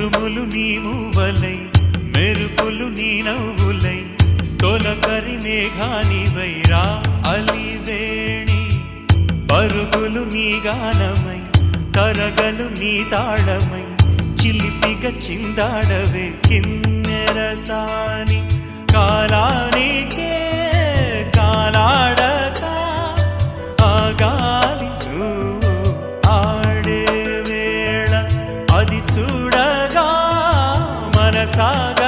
ఉరుములు నీ మూవలై మెరుపులు నీ నవ్వులై తొలకరి మేఘానివైరా అలివేణి పరుగులు నీ గానమై తరగలు నీ తాళమై చిలిపిగ చిందాడవే కిన్నెరసాని కాలానికే కాలాడక ఆగాలి నువ్వు ఆడే వేళ అది చూడగా మనసాగ